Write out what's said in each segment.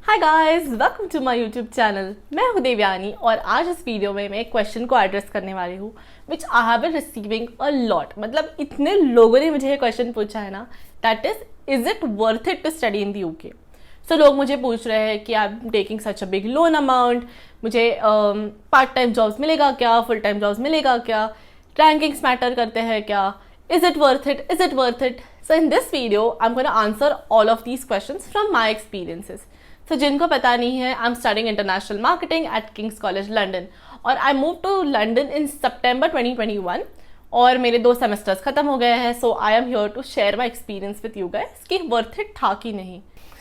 Hi guys, welcome to my YouTube channel. मैं हूँ देवयानी और आज इस वीडियो में मैं एक क्वेश्चन को एड्रेस करने वाली हूँ which I have been receiving a lot. मतलब इतने लोगों ने मुझे ये क्वेश्चन पूछा है ना, that is it worth it to study in the UK. So लोग मुझे पूछ रहे हैं कि I am taking such a big loan amount, मुझे पार्ट टाइम जॉब्स मिलेगा क्या, फुल टाइम जॉब्स मिलेगा क्या, रैंकिंग्स मैटर करते हैं क्या, is it worth it, is it worth it? So in this video I'm going to answer all of these questions from my experiences. So जिनको पता नहीं है, I'm studying international marketing at King's College London और I moved to London in September 2021 और मेरे 2 semesters खत्म हो गए हैं. So I am here to share my experience with you guys कि worth it था कि नहीं.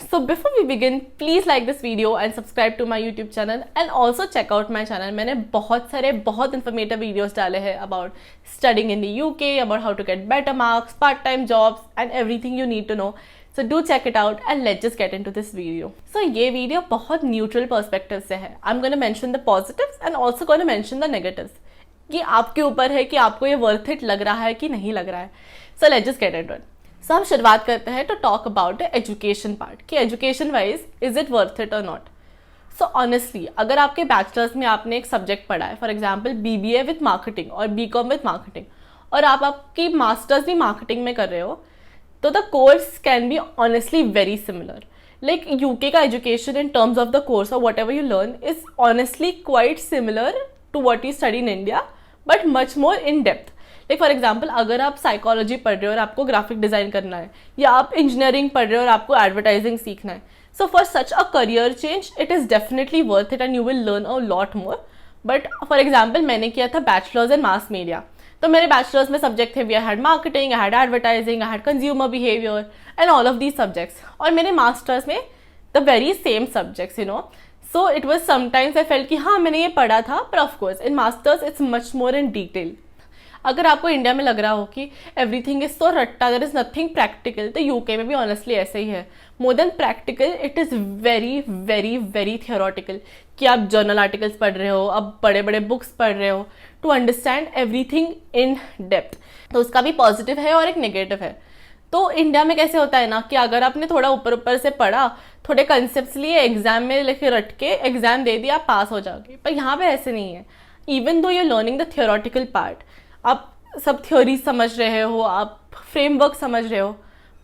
So before we begin, please like this video and subscribe to my YouTube channel and also check out my channel. मैंने बहुत informative videos डाले हैं about studying in the UK, about how to get better marks, part-time jobs and everything you need to know. So do check it out and let's just get into this video. So ये video बहुत neutral perspective से है. I'm going to mention the positives and also going to mention the negatives. कि आपके ऊपर है कि आपको ये worth it लग रहा है कि नहीं लग रहा है. So let's just get into it. So हम शुरुआत करते हैं to talk about the education part कि education wise is it worth it और नॉट. सो ऑनेस्टली अगर आपके बैचलर्स में आपने एक सब्जेक्ट पढ़ा है, for example BBA with marketing और BCom विथ मार्केटिंग, और आप आपकी मास्टर्स भी मार्केटिंग में कर रहे हो, तो the course can be honestly very similar. Like UK का education in terms of the course और whatever you learn is honestly quite similar to what you study in India but much more in depth. Like for example अगर आप psychology पढ़ रहे हो और आपको graphic design करना है, या आप इंजीनियरिंग पढ़ रहे हो और आपको एडवर्टाइजिंग सीखना है, so for such a career change it is definitely worth it and you will learn a lot more. But for example मैंने किया था बैचलर्स इन मास मीडिया, तो मेरे बैचलर्स में सब्जेक्ट थे, we had marketing, I had advertising, I had consumer behaviour and all of these subjects. और मेरे masters में the very same subjects, you know. So it was sometimes I felt कि हाँ मैंने ये पढ़ा था, पर of course in masters it's much more in detail. अगर आपको इंडिया में लग रहा हो कि एवरीथिंग इज सो रट्टा, देयर इज नथिंग प्रैक्टिकल, तो यूके में भी ऑनेस्टली ऐसे ही है. More than practical it is very very very theoretical कि आप जर्नल आर्टिकल्स पढ़ रहे हो, अब बड़े बड़े बुक्स पढ़ रहे हो to understand everything in depth. तो उसका भी पॉजिटिव है और एक नेगेटिव है. तो इंडिया में कैसे होता है ना कि अगर आपने थोड़ा ऊपर ऊपर से पढ़ा, थोड़े कंसेप्ट लिए, एग्जाम में लेके रट के एग्जाम दे दिया, पास हो जाओगे. पर यहाँ पे ऐसे नहीं है. Even though you are learning the theoretical part, आप सब थ्योरी समझ रहे हो, आप फ्रेमवर्क समझ रहे हो,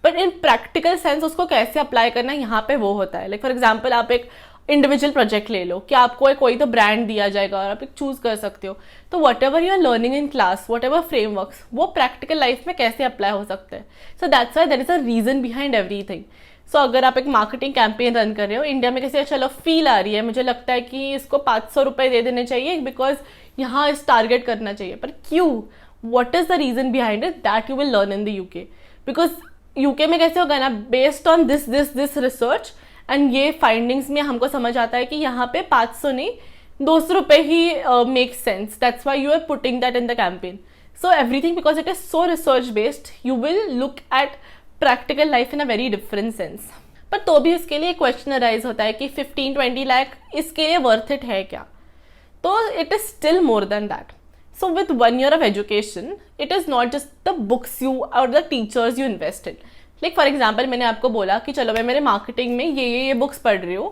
बट इन प्रैक्टिकल सेंस उसको कैसे अप्लाई करना है यहाँ पे वो होता है. लाइक फॉर एग्जांपल आप एक इंडिविजुअल प्रोजेक्ट ले लो कि आपको कोई तो ब्रांड दिया जाएगा और आप एक चूज कर सकते हो. तो whatever you are learning in class, whatever frameworks, वो प्रैक्टिकल लाइफ में कैसे अप्लाई हो सकते हैं. So that's why there is a reason behind everything. So अगर आप एक मार्केटिंग कैंपेन रन कर रहे हो इंडिया में, कैसे चलो फील आ रही है, मुझे लगता है कि इसको 500 रुपये दे देने चाहिए बिकॉज यहाँ इस टारगेट करना चाहिए. पर क्यों? What is the reason behind it? That you will learn in the UK. Because UK में कैसे होगा ना, based on this research and ये findings में हमको समझ आता है कि यहाँ पे 500 नहीं 200 रुपये ही make sense. That's why you are putting that in the campaign. So everything, because it is so research based, you will look at practical life in a very different sense. पर तो भी उसके लिए क्वेश्चन अराइज होता है कि 15-20 लाख इसके लिए वर्थ इट है क्या? तो it is still more than that. So with 1 year of education, it is not just the books you or the teachers you invest in. Like for example, मैंने आपको बोला कि चलो मैं मेरे मार्केटिंग में ये बुक्स पढ़ रही हूँ,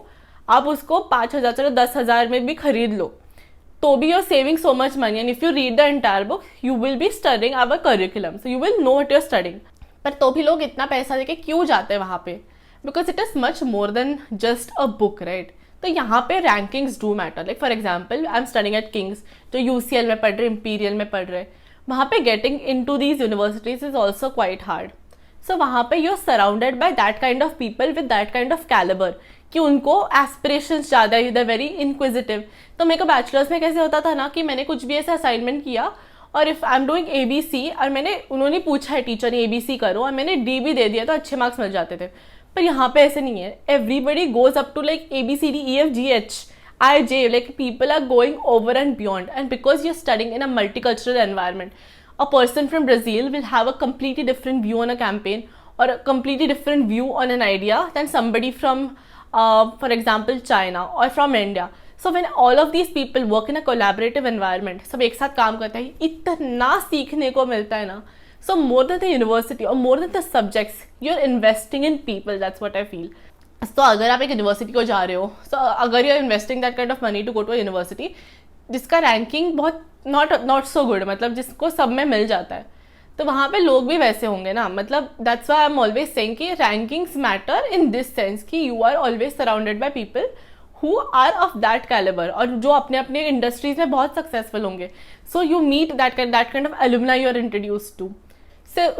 आप उसको 5,000 चलो 10,000 में भी खरीद लो, तो भी you're saving so much money and if you read the entire book, you will be studying our curriculum, so you will know what you're studying. पर तो भी लोग इतना पैसा देके क्यों जाते हैं वहाँ पे? Because it is much more than just a book, right? तो यहाँ पे rankings do matter. Like for example I am studying at King's, जो UCL में पढ़ रहे, इंपीरियल में पढ़ रहे, वहाँ पे getting into these universities is also quite hard. So वहाँ पे you are surrounded by that kind of people with that kind of calibre कि उनको एस्पिरेशंस ज़्यादा है, दे वेरी इनक्विजिटिव. तो मेरे को बैचलर्स में कैसे होता था ना कि मैंने कुछ भी ऐसा असाइनमेंट किया और if I am doing ABC और उन्होंने पूछा है टीचर ने ABC करो और मैंने D भी दे दिया तो अच्छे मार्क्स मिल जाते थे. पर यहाँ पे ऐसे नहीं है. Everybody goes up to like ABCDEFGHIJ, like people are going over and beyond. And because you are studying in a multicultural environment, a person from Brazil will have a completely different view on a campaign or a completely different view on an idea than somebody from for example China or from India. So when all of these people work in a collaborative environment, सब एक साथ काम करते हैं, इतना सीखने को मिलता है ना. So more than the university or more than the subjects, you're investing in people. That's what I feel. तो अगर आप एक यूनिवर्सिटी को जा रहे हो, सो अगर you are investing that kind of money to go to university जिसका रैंकिंग बहुत नॉट सो गुड, मतलब जिसको सब में मिल जाता है, तो वहाँ पे लोग भी वैसे होंगे ना. मतलब that's why I am always saying कि rankings matter in this sense कि you are always surrounded by people who are of that calibre, और जो अपने अपने इंडस्ट्रीज में बहुत सक्सेसफुल होंगे. So you meet that kind of alumni you are introduce to.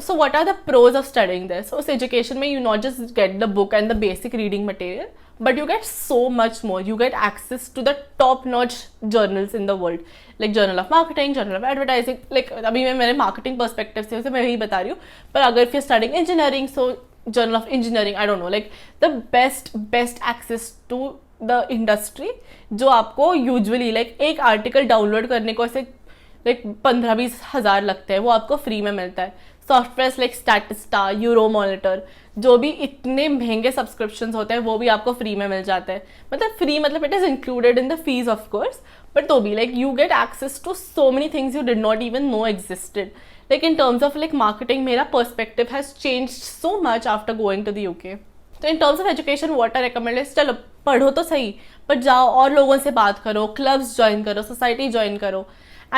So what are the pros of studying this? So education में you not just get the book and the basic reading material, but you get so much more. You get access to the top-notch journals in the world, like Journal of Marketing, Journal of Advertising. Like अभी मैं मेरे marketing perspective से मैं वही बता रही हूँ. पर अगर if you're studying engineering, so Journal of Engineering, I don't know, like the best access to the industry जो आपको usually like एक article download करने को ऐसे लाइक 15-20 हज़ार लगते हैं, वो आपको फ्री में मिलता है. सॉफ्टवेयर लाइक स्टैटिस्टा, यूरो मॉनिटर, जो भी इतने महंगे सब्सक्रिप्शंस होते हैं वो भी आपको फ्री में मिल जाते हैं. मतलब फ्री मतलब it is included in the fees of course, but तो भी like you get access to so many things you did not even know existed. Like in terms of like marketing मेरा perspective has change so much after going to the UK. तो in terms of education what I recommend is चलो पढ़ो तो सही, पर जाओ और लोगों से बात करो, क्लब्स ज्वाइन करो, सोसाइटी ज्वाइन करो.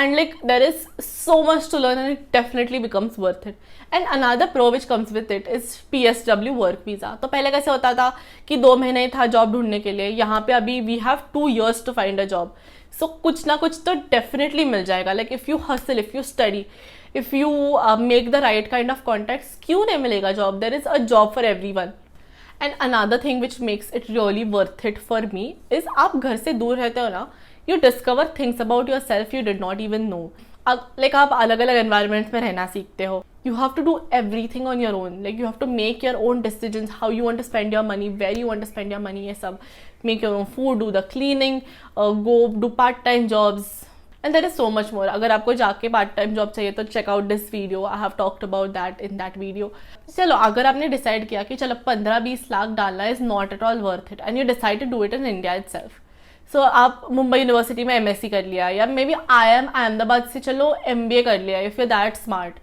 And like there is so much to learn and it definitely becomes worth it. And another pro which comes with it is PSW work visa. तो पहले कैसे होता था कि 2 महीने था जॉब ढूंढने के लिए, यहाँ पे अभी we have 2 years to find a job. So कुछ ना कुछ तो definitely मिल जाएगा. Like if you hustle, if you study, if you make the right kind of contacts, क्यों नहीं मिलेगा job? There is a job for everyone. And another thing which makes it really worth it for me is आप घर से दूर रहते हो ना, you discover things about yourself you did not even know. Like आप अलग अलग environments में रहना सीखते हो. You have to do everything on your own. Like you have to make your own decisions, how you want to spend your money, where you want to spend your money, ये सब. Make your own food, do the cleaning, go do part-time jobs. And there is so much more. अगर आपको जाके part-time job चाहिए तो check out this video. I have talked about that in that video. चलो अगर आपने decide किया कि चलो 15-20 लाख डालना is not at all worth it and you decide to do it in India itself. सो आप मुंबई यूनिवर्सिटी में MSc कर लिया, या मे बी IIM अहमदाबाद से चलो MBA कर लिया, इफ़ यू दैट स्मार्ट,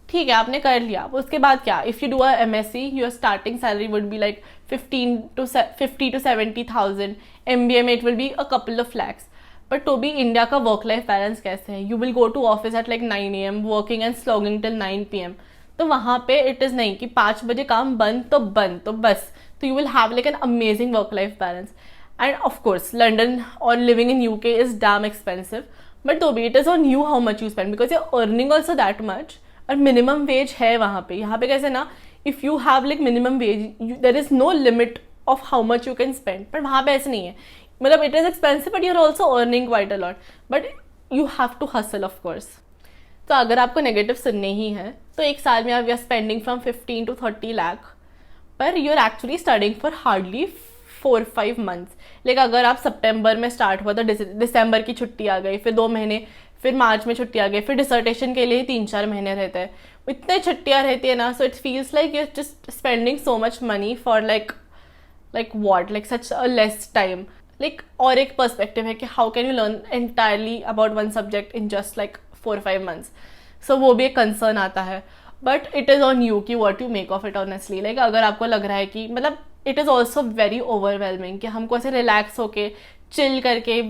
ठीक है आपने कर लिया. उसके बाद क्या, if you do a MSc your starting salary would be like 50 to 70,000. MBA में it will be a couple of lakhs. But तो भी इंडिया का वर्क लाइफ बैलेंस कैसे है? You will go to office at like 9 AM working and slogging till 9 PM. तो वहाँ पे it is नहीं कि 5 बजे काम बंद तो बस. तो you will have like an amazing work life balance. And of course, London or living in UK is damn expensive. But though it is on you how much you spend because you're earning also that much. और minimum wage है वहाँ पे. यहाँ पे कैसे ना, if you have like minimum wage, there is no limit of how much you can spend. पर वहाँ पे ऐसे नहीं है. मतलब it is expensive but you're also earning quite a lot. But you have to hustle of course. तो अगर आपको नेगेटिव सुनने ही है तो एक साल में आप spending from 15 to 30 lakh. पर you're actually studying for hardly 4-5 months. Like अगर आप सितंबर में स्टार्ट हुआ तो दिसंबर की छुट्टी आ गई, फिर 2 महीने, फिर मार्च में छुट्टी आ गई, फिर डिसर्टेशन के लिए 3-4 महीने रहते हैं. इतने छुट्टियाँ रहती है ना, so it feels like you are just spending so much money for like what, like such a less time. Like और एक पर्सपेक्टिव है कि how can you learn entirely about one subject in just like 4-5 months. So वो भी एक concern आता है. But it is on you कि what you make of it honestly. Like अगर आपको लग रहा है कि मतलब it is also very overwhelming कि हमको ऐसे रिलैक्स होके चिल करके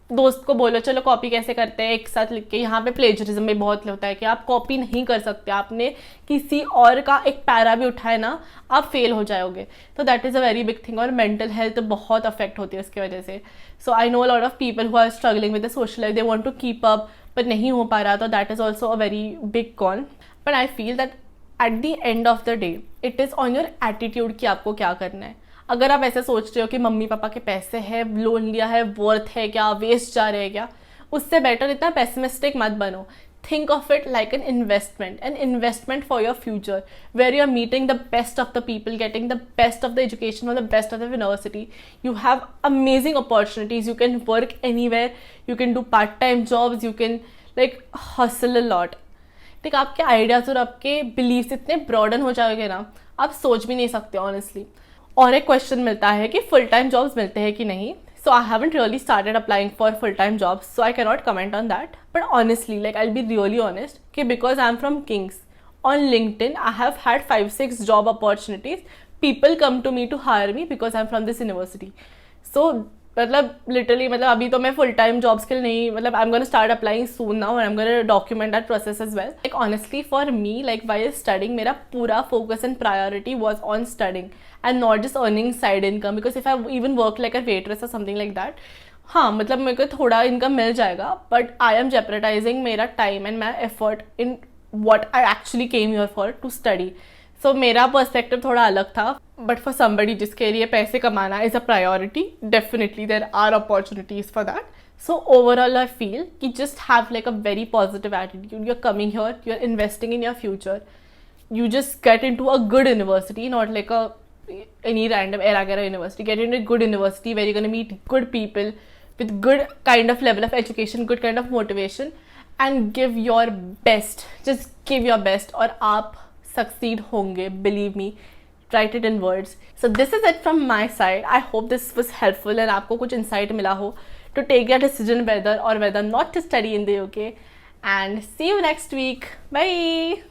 दोस्त को बोलो चलो कॉपी कैसे करते हैं एक साथ लिख के. यहाँ पे प्लेजरिज्म भी बहुत होता है कि आप कॉपी नहीं कर सकते, आपने किसी और का एक पैरा भी उठाए ना आप फेल हो जाओगे. तो that is a very big thing. और मेंटल हेल्थ बहुत अफेक्ट होती है उसकी वजह से. So I know a lot of people who are struggling with the social life, they want to keep up पर नहीं हो पा रहा. तो that is also a very big con. But I feel that at the end of the day it is on your attitude कि आपको क्या करना है. अगर आप ऐसे सोच रहे हो कि मम्मी पापा के पैसे है, लोन लिया है, वर्थ है क्या, वेस्ट जा रहे हैं क्या, उससे बेटर इतना पेसिमिस्टिक मत बनो. Think of it like an investment for your future where you are meeting the best of the people, getting the best of the education और the best of the university. You have amazing opportunities, you can work anywhere, you can do part time jobs, you can like hustle a lot. ठीक, आपके ideas और आपके beliefs इतने broaden हो जाओगे ना, आप सोच भी नहीं सकते ऑनेस्टली. और एक क्वेश्चन मिलता है कि फुल टाइम जॉब्स मिलते हैं कि नहीं. So I haven't really started applying for full time jobs, so I can not comment on that. But honestly like I will be really honest कि because I am from King's, on LinkedIn I have had 5-6 job opportunities people come to me to hire me because I'm from this university. So मतलब literally मतलब अभी तो मैं full time jobs के लिए नहीं, मतलब I am gonna start applying soon now and I am gonna document that process as well. Like honestly for me, like while studying, मेरा पूरा focus and priority was on studying and not just earning side income. Because if I even work like a waitress और something like that, हाँ मतलब मेरे को थोड़ा income मिल जाएगा, but I am jeopardising मेरा time and my effort in what I actually came here for to study. So मेरा perspective थोड़ा अलग था. बट फॉर समबडी जिसके लिए पैसे कमाना is a priority, definitely there are opportunities for that. So overall I feel कि just have like a very positive attitude. You are coming here, you are investing in your future. You just get into a good university, not like any random era university. Get into a good university where you're going to meet good people with good kind of level of education, good kind of motivation, and give your best. Just give your best और आप succeed होंगे, believe me. Write it in words. So this is it from my side. I hope this was helpful and आपको कुछ insight मिला हो to take your decision whether or whether not to study in the UK. And see you next week. Bye.